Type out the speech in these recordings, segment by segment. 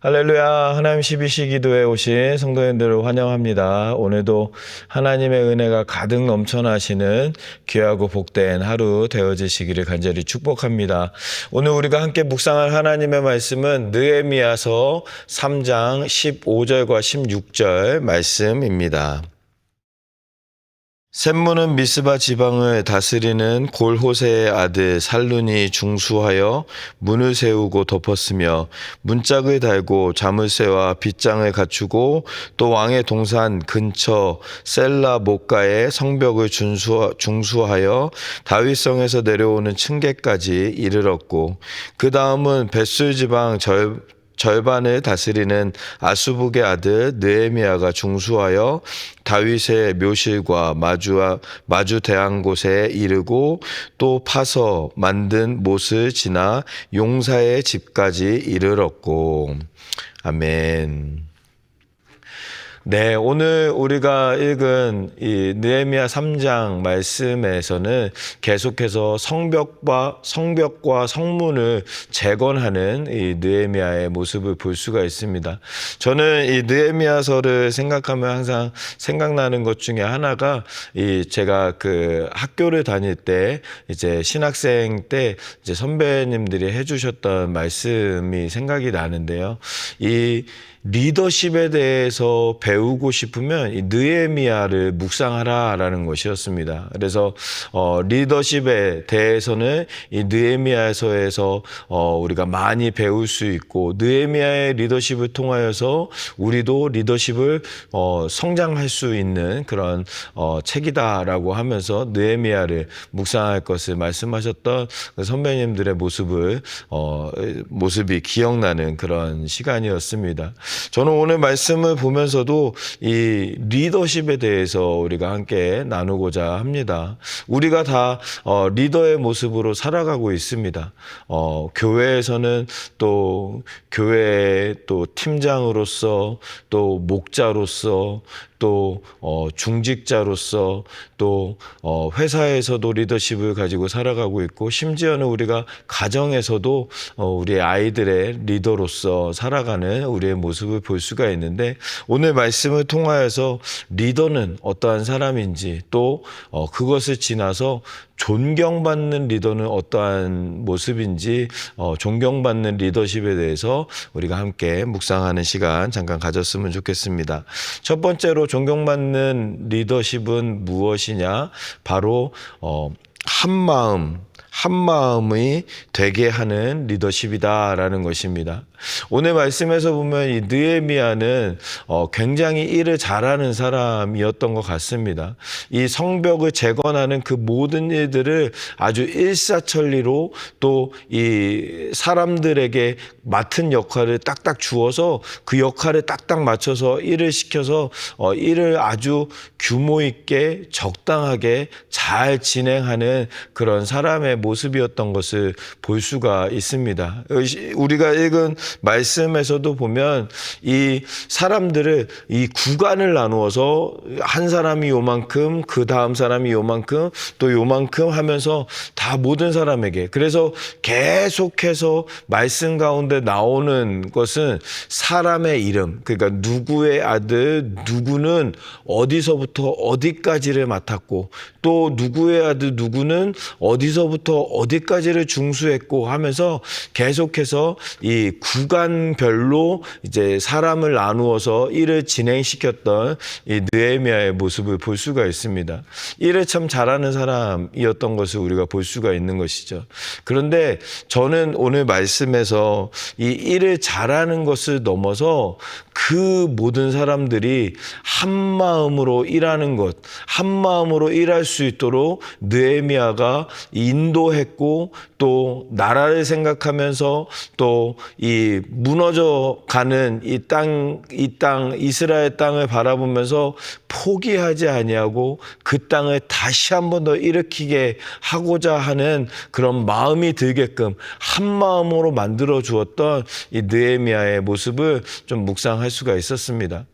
할렐루야. 하나님 12시 기도에 오신 성도님들을 환영합니다. 오늘도 하나님의 은혜가 가득 넘쳐나시는 귀하고 복된 하루 되어지시기를 간절히 축복합니다. 오늘 우리가 함께 묵상할 하나님의 말씀은 느헤미야서 3장 15절과 16절 말씀입니다. 셈무는 미스바 지방을 다스리는 골호세의 아들 살룬이 중수하여 문을 세우고 덮었으며 문짝을 달고 자물쇠와 빗장을 갖추고 또 왕의 동산 근처 셀라 목가에 성벽을 중수하여 다윗성에서 내려오는 층계까지 이르렀고 그 다음은 벳술 지방 절반을 다스리는 아수북의 아들 느헤미야가 중수하여 다윗의 묘실과 마주 대한 곳에 이르고 또 파서 만든 못을 지나 용사의 집까지 이르렀고. 아멘. 네, 오늘 우리가 읽은 이 느헤미야 3장 말씀에서는 계속해서 성벽과 성문을 재건하는 이 느헤미야의 모습을 볼 수가 있습니다. 저는 이 느헤미야서를 생각하면 항상 생각나는 것 중에 하나가 제가 그 학교를 다닐 때 이제 신학생 때 이제 선배님들이 해주셨던 말씀이 생각이 나는데요. 이 리더십에 대해서 배우고 싶으면 이 느헤미야를 묵상하라라는 것이었습니다. 그래서 리더십에 대해서는 이 느헤미야서에서 우리가 많이 배울 수 있고 느헤미야의 리더십을 통하여서 우리도 리더십을 성장할 수 있는 그런 책이다라고 하면서 느헤미야를 묵상할 것을 말씀하셨던 그 선배님들의 모습이 기억나는 그런 시간이었습니다. 저는 오늘 말씀을 보면서도 이 리더십에 대해서 우리가 함께 나누고자 합니다. 우리가 다 리더의 모습으로 살아가고 있습니다. 교회에서는 또 교회의 또 팀장으로서 또 목자로서 또 중직자로서 또 회사에서도 리더십을 가지고 살아가고 있고 심지어는 우리가 가정에서도 우리 아이들의 리더로서 살아가는 우리의 모습을 볼 수가 있는데 오늘 말씀을 통하여서 리더는 어떠한 사람인지 또 그것을 지나서 존경받는 리더는 어떠한 모습인지 존경받는 리더십에 대해서 우리가 함께 묵상하는 시간 잠깐 가졌으면 좋겠습니다. 첫 번째로 존경받는 리더십은 무엇이냐? 바로 한마음이 되게 하는 리더십이다라는 것입니다. 오늘 말씀에서 보면 이 느헤미야는 굉장히 일을 잘하는 사람이었던 것 같습니다. 이 성벽을 재건하는 그 모든 일들을 아주 일사천리로 또 이 사람들에게 맡은 역할을 딱딱 주어서 그 역할에 딱딱 맞춰서 일을 시켜서 일을 아주 규모 있게 적당하게 잘 진행하는 그런 사람의 모습이었던 것을 볼 수가 있습니다. 우리가 읽은 말씀에서도 보면 이 사람들을 이 구간을 나누어서 한 사람이 요만큼 그 다음 사람이 요만큼 또 요만큼 하면서 다 모든 사람에게 그래서 계속해서 말씀 가운데 나오는 것은 사람의 이름 그러니까 누구의 아들 누구는 어디서부터 어디까지를 맡았고 또 누구의 아들 누구는 어디서부터 어디까지를 중수했고 하면서 계속해서 이 구간별로 이제 사람을 나누어서 일을 진행시켰던 이 느헤미야의 모습을 볼 수가 있습니다. 일을 참 잘하는 사람이었던 것을 우리가 볼 수가 있는 것이죠. 그런데 저는 오늘 말씀에서 이 일을 잘하는 것을 넘어서 그 모든 사람들이 한 마음으로 일하는 것, 한 마음으로 일할 수 있도록 느헤미야가 인도했고 또 나라를 생각하면서 또 이 무너져 가는 이 땅 이스라엘 땅을 바라보면서 포기하지 아니하고 그 땅을 다시 한 번 더 일으키게 하고자 하는 그런 마음이 들게끔 한 마음으로 만들어 주었던 이 느헤미야의 모습을 좀 묵상할 수가 있었습니다.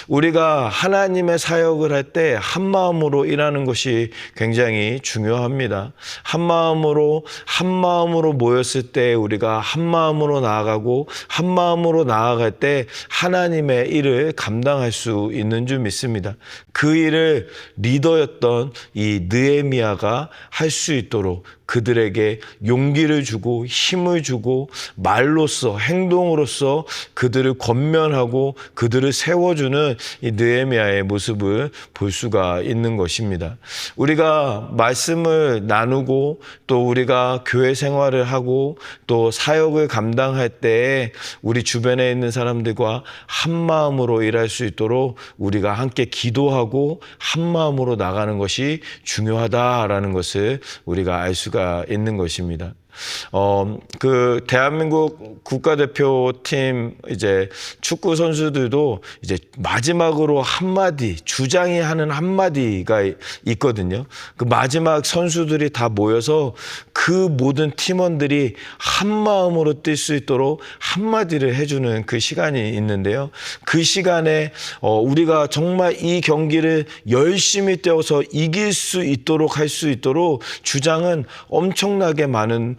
우리가 하나님의 사역을 할 때 한 마음으로 일하는 것이 굉장히 중요합니다. 한 마음으로 한 마음으로 모였을 때 우리가 한 마음으로 나아가고 한 마음으로 나아갈 때 하나님의 일을 감당할 수 있는 줄 믿습니다. 그 일을 리더였던 이 느헤미야가 할 수 있도록 그들에게 용기를 주고 힘을 주고 말로써 행동으로써 그들을 권면하고 그들을 세워주는 이 느헤미야의 모습을 볼 수가 있는 것입니다. 우리가 말씀을 나누고 또 우리가 교회 생활을 하고 또 사역을 감당할 때 우리 주변에 있는 사람들과 한 마음으로 일할 수 있도록 우리가 함께 기도하고 한 마음으로 나가는 것이 중요하다라는 것을 우리가 알 수가 있는 것입니다. 그 대한민국 국가대표팀 이제 축구 선수들도 이제 마지막으로 한마디, 주장이 하는 한마디가 있거든요. 그 마지막 선수들이 다 모여서 그 모든 팀원들이 한 마음으로 뛸 수 있도록 한마디를 해주는 그 시간이 있는데요. 그 시간에 우리가 정말 이 경기를 열심히 뛰어서 이길 수 있도록 할 수 있도록 주장은 엄청나게 많은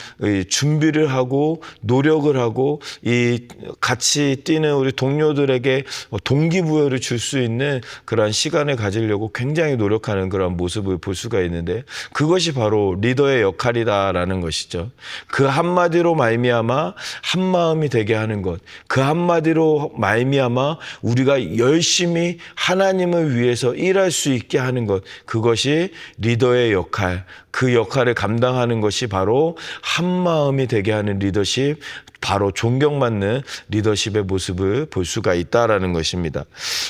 준비를 하고 노력을 하고 이 같이 뛰는 우리 동료들에게 동기부여를 줄 수 있는 그런 시간을 가지려고 굉장히 노력하는 그런 모습을 볼 수가 있는데 그것이 바로 리더의 역할이다라는 것이죠. 그 한마디로 말미암아 한 마음이 되게 하는 것, 그 한마디로 말미암아 우리가 열심히 하나님을 위해서 일할 수 있게 하는 것, 그것이 리더의 역할, 그 역할을 감당하는 것이 바로 한 마음이 되게 하는 리더십, 바로 존경받는 리더십의 모습을 볼 수가 있다라는 것입니다.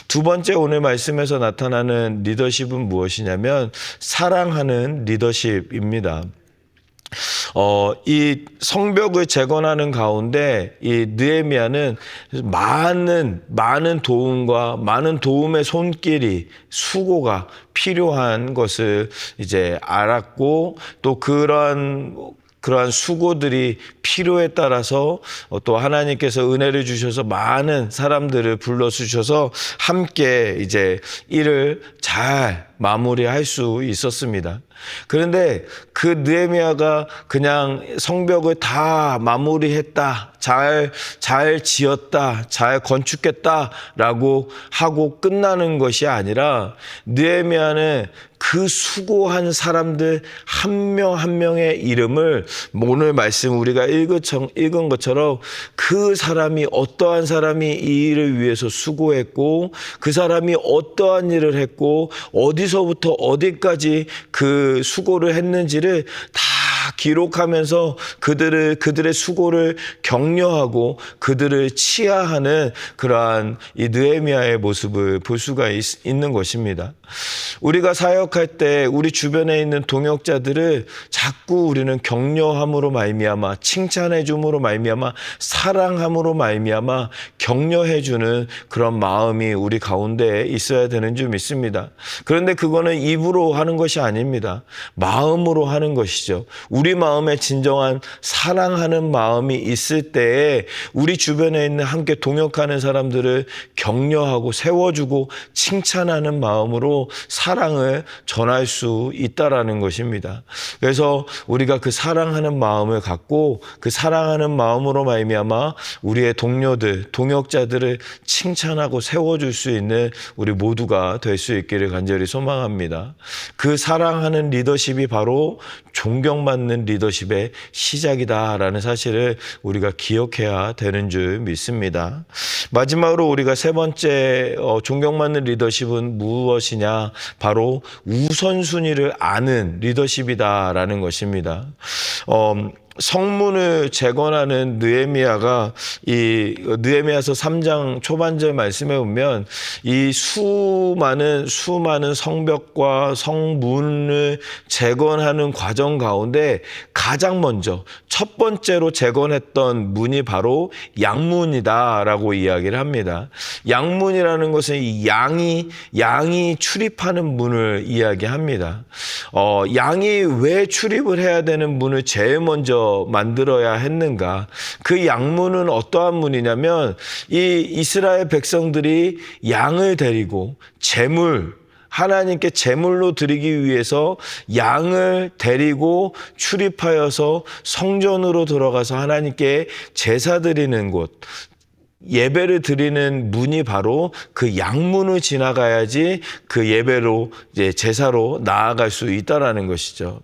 두 번째 오늘 말씀에서 나타나는 리더십은 무엇이냐면 사랑하는 리더십입니다. 이 성벽을 재건하는 가운데 이 느헤미야는 많은 도움과 많은 도움의 손길이 수고가 필요한 것을 이제 알았고 또 그러한 수고들이 필요에 따라서 또 하나님께서 은혜를 주셔서 많은 사람들을 불러주셔서 함께 이제 일을 잘 마무리할 수 있었습니다. 그런데 그 느헤미야가 그냥 성벽을 다 마무리했다, 잘 지었다, 잘 건축했다라고 하고 끝나는 것이 아니라 느헤미야는 그 수고한 사람들 한 명 한 명의 이름을 오늘 말씀 우리가 읽은 것처럼 그 사람이 어떠한 사람이 이 일을 위해서 수고했고 그 사람이 어떠한 일을 했고 어디서부터 어디까지 그 수고를 했는지를 다 기록하면서 그들의 수고를 격려하고 그들을 치하하는 그러한 이 느헤미야의 모습을 볼 수가 있는 것입니다. 우리가 사역할 때 우리 주변에 있는 동역자들을 자꾸 우리는 격려함으로 말미암아 칭찬해 줌으로 말미암아 사랑함으로 말미암아 격려해 주는 그런 마음이 우리 가운데 있어야 되는 줄 믿습니다. 그런데 그거는 입으로 하는 것이 아닙니다. 마음으로 하는 것이죠. 우리 마음에 진정한 사랑하는 마음이 있을 때에 우리 주변에 있는 함께 동역하는 사람들을 격려하고 세워주고 칭찬하는 마음으로 사랑을 전할 수 있다라는 것입니다. 그래서 우리가 그 사랑하는 마음을 갖고 그 사랑하는 마음으로 말미암아 우리의 동료들, 동역자들을 칭찬하고 세워줄 수 있는 우리 모두가 될 수 있기를 간절히 소망합니다. 그 사랑하는 리더십이 바로 존경받는 리더십의 시작이다라는 사실을 우리가 기억해야 되는 줄 믿습니다. 마지막으로 우리가 세 번째 존경받는 리더십은 무엇이냐? 바로 우선순위를 아는 리더십이다라는 것입니다. 성문을 재건하는 느헤미야가 이 느헤미야서 3장 초반절 말씀에 보면 이 수많은 성벽과 성문을 재건하는 과정 가운데 가장 먼저 첫 번째로 재건했던 문이 바로 양문이다라고 이야기를 합니다. 양문이라는 것은 이 양이 출입하는 문을 이야기합니다. 양이 왜 출입을 해야 되는 문을 제일 먼저 만들어야 했는가? 그 양문은 어떠한 문이냐면 이 이스라엘 백성들이 양을 데리고 제물 하나님께 제물로 드리기 위해서 양을 데리고 출입하여서 성전으로 들어가서 하나님께 제사 드리는 곳, 예배를 드리는 문이 바로 그 양문을 지나가야지 그 예배로, 이제 제사로 나아갈 수 있다라는 것이죠.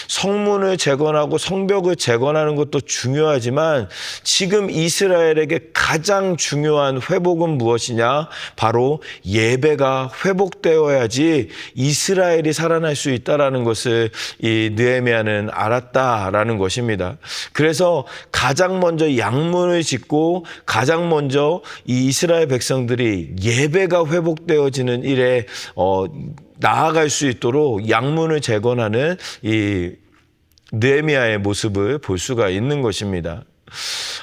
성문을 재건하고 성벽을 재건하는 것도 중요하지만 지금 이스라엘에게 가장 중요한 회복은 무엇이냐? 바로 예배가 회복되어야지 이스라엘이 살아날 수 있다라는 것을 이 느헤미야는 알았다라는 것입니다. 그래서 가장 먼저 양문을 짓고 가장 먼저 이 이스라엘 백성들이 예배가 회복되어지는 일에 나아갈 수 있도록 양문을 재건하는 이 느헤미야의 모습을 볼 수가 있는 것입니다.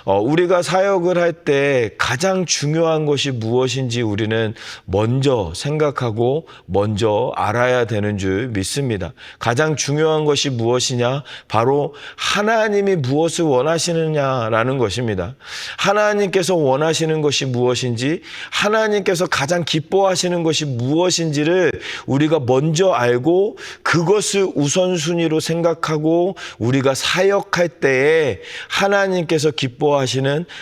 우리가 사역을 할 때 가장 중요한 것이 무엇인지 우리는 먼저 생각하고 먼저 알아야 되는 줄 믿습니다. 가장 중요한 것이 무엇이냐? 바로 하나님이 무엇을 원하시느냐라는 것입니다. 하나님께서 원하시는 것이 무엇인지, 하나님께서 가장 기뻐하시는 것이 무엇인지를 우리가 먼저 알고 그것을 우선순위로 생각하고 우리가 사역할 때에 하나님께서 기뻐하시는,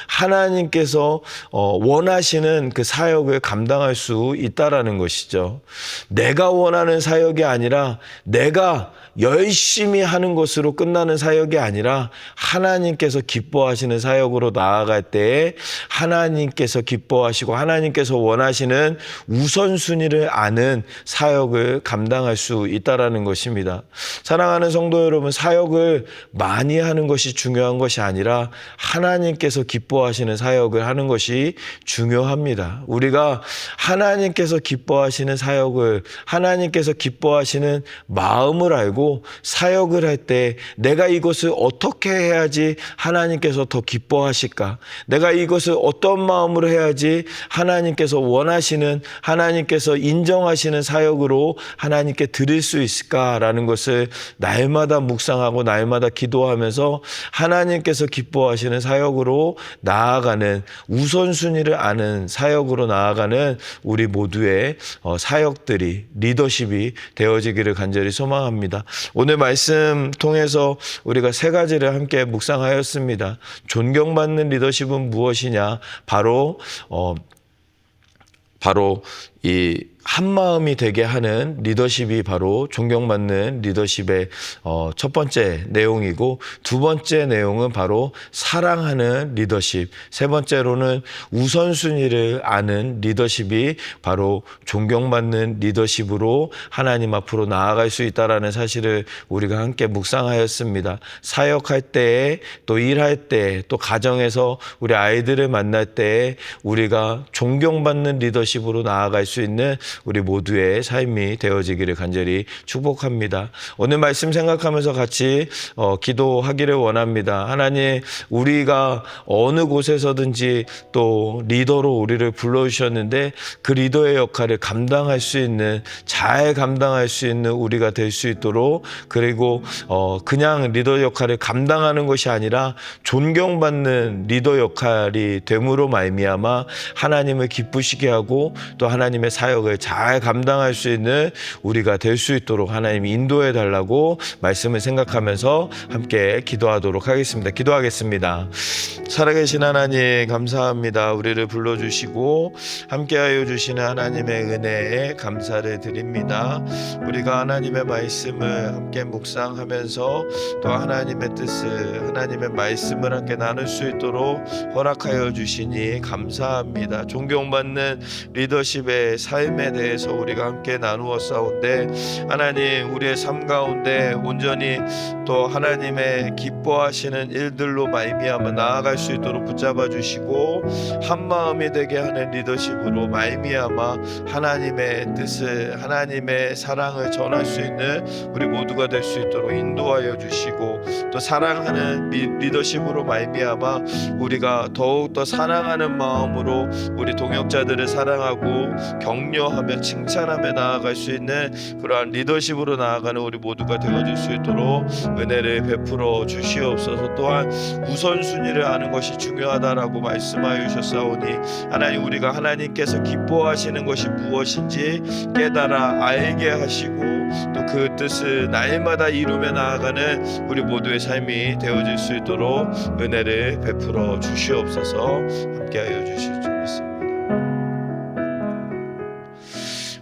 하나님께서 원하시는 그 사역을 감당할 수 있다라는 것이죠. 내가 원하는 사역이 아니라 내가 열심히 하는 것으로 끝나는 사역이 아니라 하나님께서 기뻐하시는 사역으로 나아갈 때에 하나님께서 기뻐하시고 하나님께서 원하시는 우선순위를 아는 사역을 감당할 수 있다라는 것입니다. 사랑하는 성도 여러분, 사역을 많이 하는 것이 중요한 것이 아니라 하나님께서 기뻐하시는 사역을 하는 것이 중요합니다. 우리가 하나님께서 기뻐하시는 사역을, 하나님께서 기뻐하시는 마음을 알고 사역을 할 때 내가 이것을 어떻게 해야지 하나님께서 더 기뻐하실까? 내가 이것을 어떤 마음으로 해야지 하나님께서 원하시는, 하나님께서 인정하시는 사역으로 하나님께 드릴 수 있을까라는 것을 날마다 묵상하고 날마다 기도하면서 하나님께서 기뻐하시는 사역으로 나아가는, 우선순위를 아는 사역으로 나아가는 우리 모두의 사역들이, 리더십이 되어지기를 간절히 소망합니다. 오늘 말씀 통해서 우리가 세 가지를 함께 묵상하였습니다. 존경받는 리더십은 무엇이냐? 바로 이 한마음이 되게 하는 리더십이 바로 존경받는 리더십의 첫 번째 내용이고, 두 번째 내용은 바로 사랑하는 리더십, 세 번째로는 우선순위를 아는 리더십이 바로 존경받는 리더십으로 하나님 앞으로 나아갈 수 있다는 사실을 우리가 함께 묵상하였습니다. 사역할 때에, 또 일할 때, 또 가정에서 우리 아이들을 만날 때에 우리가 존경받는 리더십으로 나아갈 수 있는 우리 모두의 삶이 되어지기를 간절히 축복합니다. 오늘 말씀 생각하면서 같이 기도하기를 원합니다. 하나님, 우리가 어느 곳에서든지 또 리더로 우리를 불러주셨는데 그 리더의 역할을 감당할 수 있는, 잘 감당할 수 있는 우리가 될 수 있도록, 그리고 그냥 리더 역할을 감당하는 것이 아니라 존경받는 리더 역할이 됨으로 말미암아 하나님을 기쁘시게 하고 또 하나님의 사역을 잘 감당할 수 있는 우리가 될 수 있도록 하나님이 인도해 달라고 말씀을 생각하면서 함께 기도하도록 하겠습니다. 기도하겠습니다. 살아계신 하나님, 감사합니다. 우리를 불러주시고 함께하여 주시는 하나님의 은혜에 감사를 드립니다. 우리가 하나님의 말씀을 함께 묵상하면서 또 하나님의 뜻을, 하나님의 말씀을 함께 나눌 수 있도록 허락하여 주시니 감사합니다. 존경받는 리더십의 삶에 대해서 우리가 함께 나누어 싸운데, 하나님, 우리의 삶 가운데 온전히 또 하나님의 기뻐하시는 일들로 말미암아 나아갈 수 있도록 붙잡아 주시고 한 마음이 되게 하는 리더십으로 말미암아 하나님의 뜻을, 하나님의 사랑을 전할 수 있는 우리 모두가 될 수 있도록 인도하여 주시고, 또 사랑하는 리더십으로 말미암아 우리가 더욱 더 사랑하는 마음으로 우리 동역자들을 사랑하고 격려하고 기뻐하며 칭찬하며 나아갈 수 있는 그러한 리더십으로 나아가는 우리 모두가 되어질 수 있도록 은혜를 베풀어 주시옵소서. 또한 우선순위를 아는 것이 중요하다라고 말씀하여 주셨사오니 하나님, 우리가 하나님께서 기뻐하시는 것이 무엇인지 깨달아 알게 하시고 또 그 뜻을 날마다 이루며 나아가는 우리 모두의 삶이 되어질 수 있도록 은혜를 베풀어 주시옵소서. 함께하여 주실 줄 믿습니다.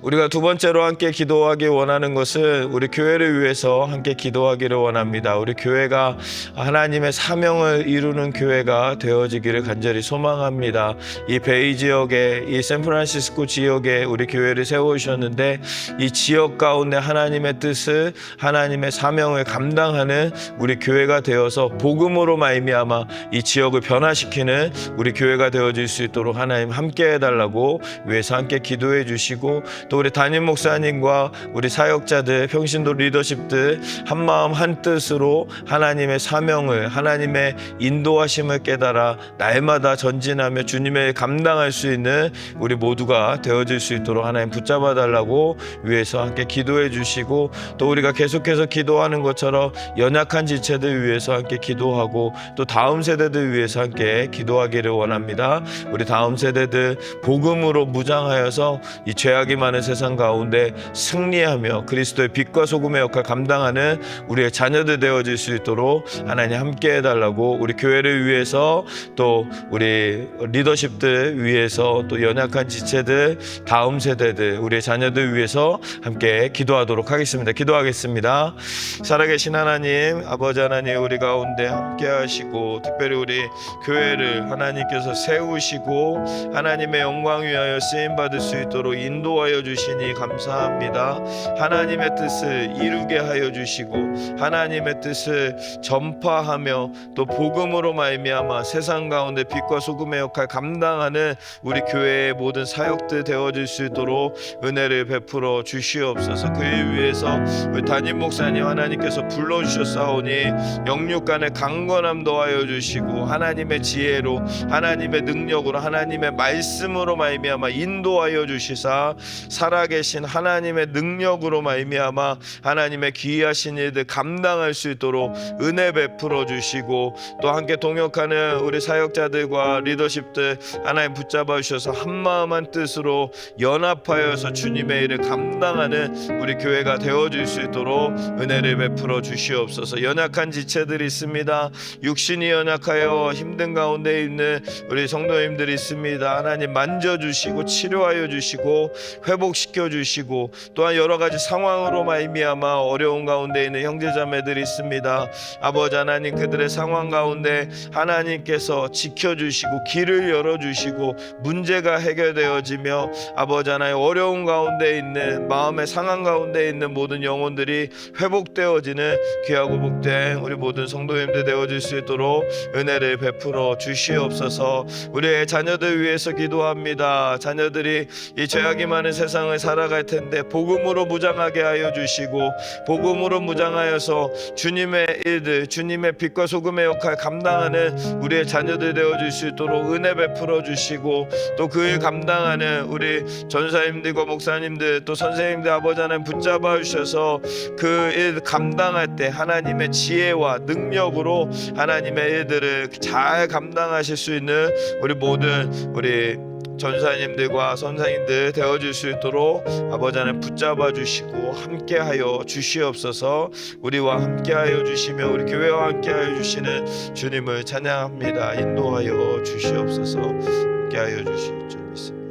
우리가 두 번째로 함께 기도하기 원하는 것은 우리 교회를 위해서 함께 기도하기를 원합니다. 우리 교회가 하나님의 사명을 이루는 교회가 되어지기를 간절히 소망합니다. 이 베이 지역에, 이 샌프란시스코 지역에 우리 교회를 세우셨는데 이 지역 가운데 하나님의 뜻을, 하나님의 사명을 감당하는 우리 교회가 되어서 복음으로 말미암아 이 지역을 변화시키는 우리 교회가 되어질 수 있도록 하나님 함께 해달라고 위해서 함께 기도해 주시고, 또 우리 담임 목사님과 우리 사역자들, 평신도 리더십들 한마음 한뜻으로 하나님의 사명을, 하나님의 인도하심을 깨달아 날마다 전진하며 주님의 감당할 수 있는 우리 모두가 되어질 수 있도록 하나님 붙잡아 달라고 위해서 함께 기도해 주시고, 또 우리가 계속해서 기도하는 것처럼 연약한 지체들 위해서 함께 기도하고 또 다음 세대들 위해서 함께 기도하기를 원합니다. 우리 다음 세대들 복음으로 무장하여서 이 죄악이 많은 세상 가운데 승리하며 그리스도의 빛과 소금의 역할 감당하는 우리의 자녀들 되어질 수 있도록 하나님 함께 해달라고, 우리 교회를 위해서 또 우리 리더십들 위해서 또 연약한 지체들, 다음 세대들, 우리의 자녀들 위해서 함께 기도하도록 하겠습니다. 기도하겠습니다. 살아계신 하나님, 아버지 하나님, 우리 가운데 함께 하시고 특별히 우리 교회를 하나님께서 세우시고 하나님의 영광 위하여 쓰임받을 수 있도록 인도하여 주시니 감사합니다. 하나님의 뜻을 이루게 하여 주시고 하나님의 뜻을 전파하며 또 복음으로 말미암아 세상 가운데 빛과 소금의 역할 감당하는 우리 교회의 모든 사역들 되어질 수 있도록 은혜를 베풀어 주시옵소서. 그일 위해서 우리 담임 목사님 하나님께서 불러주셨사오니 영육 간의 강건함 더하여 주시고 하나님의 지혜로, 하나님의 능력으로, 하나님의 말씀으로 말미암아 인도하여 주시사 살아계신 하나님의 능력으로 말미암아 하나님의 기이하신 일들 감당할 수 있도록 은혜 베풀어 주시고, 또 함께 동역하는 우리 사역자들과 리더십들 하나님 붙잡아 주셔서 한마음 한뜻으로 연합하여서 주님의 일을 감당하는 우리 교회가 되어질 수 있도록 은혜를 베풀어 주시옵소서. 연약한 지체들이 있습니다. 육신이 연약하여 힘든 가운데 있는 우리 성도님들이 있습니다. 하나님 만져주시고 치료하여 주시고 회복시켜 주시고, 또한 여러 가지 상황으로 말미암아 어려운 가운데 있는 형제자매들이 있습니다. 아버지 하나님, 그들의 상황 가운데 하나님께서 지켜주시고 길을 열어주시고 문제가 해결되어지며 아버지 하나님, 어려운 가운데 있는 마음의 상황 가운데 있는 모든 영혼들이 회복되어지는 귀하고 복된 우리 모든 성도님들 되어질 수 있도록 은혜를 베풀어 주시옵소서. 우리의 자녀들 위해서 기도합니다. 자녀들이 이 죄악이 많은 세상을 살아갈 텐데 복음으로 무장하게 하여 주시고 복음으로 무장하여서 주님의 일들, 주님의 빛과 소금의 역할 감당하는 우리의 자녀들 되어질 수 있도록 은혜 베풀어 주시고, 또 그 일 감당하는 우리 전사님들과 목사님들, 또 선생님들 아버지 하나님 붙잡아 주셔서 그 일 감당할 때 하나님의 지혜와 능력으로 하나님의 일들을 잘 감당하실 수 있는 우리 모든 우리 전사님들과 선사님들 되어줄 수 있도록 아버지 하나님 붙잡아 주시고 함께하여 주시옵소서. 우리와 함께하여 주시며 우리 교회와 함께하여 주시는 주님을 찬양합니다. 인도하여 주시옵소서. 함께하여 주실 줄 믿습니다.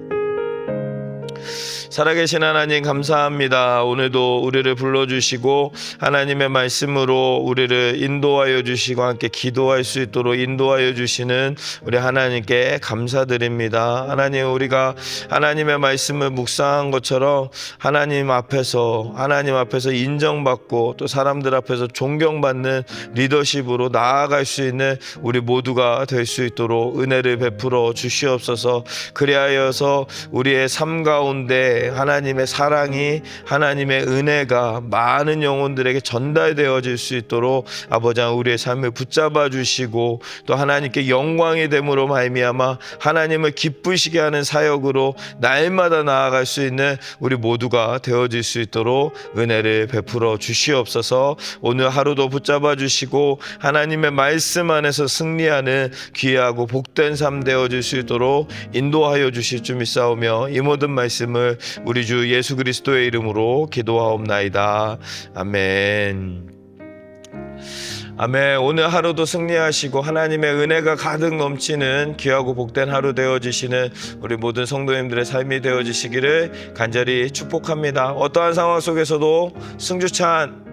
살아계신 하나님 감사합니다. 오늘도 우리를 불러주시고 하나님의 말씀으로 우리를 인도하여 주시고 함께 기도할 수 있도록 인도하여 주시는 우리 하나님께 감사드립니다. 하나님, 우리가 하나님의 말씀을 묵상한 것처럼 하나님 앞에서 인정받고 또 사람들 앞에서 존경받는 리더십으로 나아갈 수 있는 우리 모두가 될 수 있도록 은혜를 베풀어 주시옵소서. 그리하여서 우리의 삶 가운데 가운데 하나님의 사랑이, 하나님의 은혜가 많은 영혼들에게 전달되어질 수 있도록 아버지 우리의 삶을 붙잡아 주시고, 또 하나님께 영광이 됨으로 말미암아 하나님을 기쁘시게 하는 사역으로 날마다 나아갈 수 있는 우리 모두가 되어질 수 있도록 은혜를 베풀어 주시옵소서. 오늘 하루도 붙잡아 주시고 하나님의 말씀 안에서 승리하는 귀하고 복된 삶 되어질 수 있도록 인도하여 주실 줄 믿사오며, 이 모든 말씀을 우리 주 예수 그리스도의 이름으로 기도하옵나이다. 아멘. 아멘. 오늘 하루도 승리하시고 하나님의 은혜가 가득 넘치는 귀하고 복된 하루 되어지시는 우리 모든 성도님들의 삶이 되어지시기를 간절히 축복합니다. 어떠한 상황 속에서도 승주찬